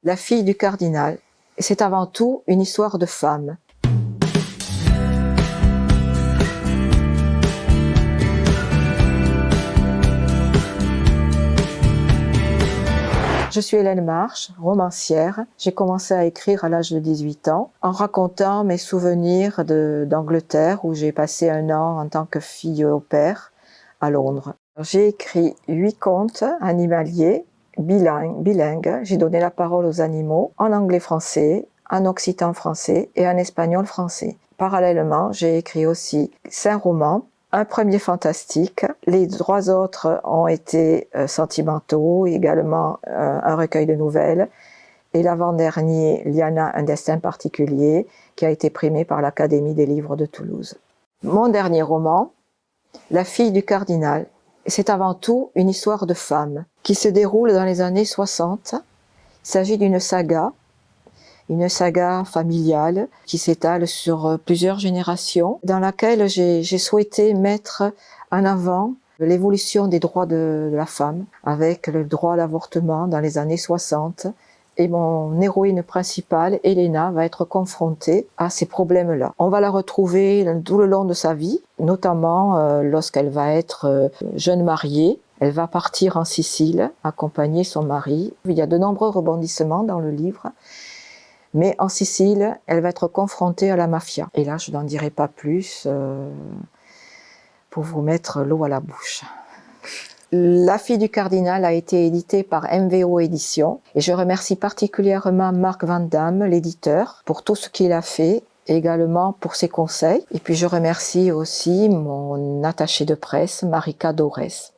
La fille du cardinal. C'est avant tout une histoire de femme. Je suis Hélène Marche, romancière. J'ai commencé à écrire à l'âge de 18 ans en racontant mes souvenirs d'Angleterre où j'ai passé un an en tant que fille au pair à Londres. J'ai écrit 8 contes animaliers bilingues. J'ai donné la parole aux animaux en anglais-français, en occitan-français et en espagnol-français. Parallèlement, j'ai écrit aussi 5 romans. Un premier fantastique, les 3 autres ont été sentimentaux, également un recueil de nouvelles, et l'avant-dernier, Liana, un destin particulier, qui a été primé par l'Académie des livres de Toulouse. Mon dernier roman, La fille du cardinal, c'est avant tout une histoire de femme qui se déroule dans les années 60. Il s'agit d'une saga familiale qui s'étale sur plusieurs générations, dans laquelle j'ai souhaité mettre en avant l'évolution des droits de la femme, avec le droit à l'avortement dans les années 60. Et mon héroïne principale, Elena, va être confrontée à ces problèmes-là. On va la retrouver tout le long de sa vie, notamment lorsqu'elle va être jeune mariée. Elle va partir en Sicile, accompagner son mari. Il y a de nombreux rebondissements dans le livre. Mais en Sicile, elle va être confrontée à la mafia. Et là, je n'en dirai pas plus pour vous mettre l'eau à la bouche. La fille du cardinal a été éditée par MVO Éditions. Et je remercie particulièrement Marc Van Damme, l'éditeur, pour tout ce qu'il a fait, et également pour ses conseils. Et puis je remercie aussi mon attachée de presse, Marika Dorès.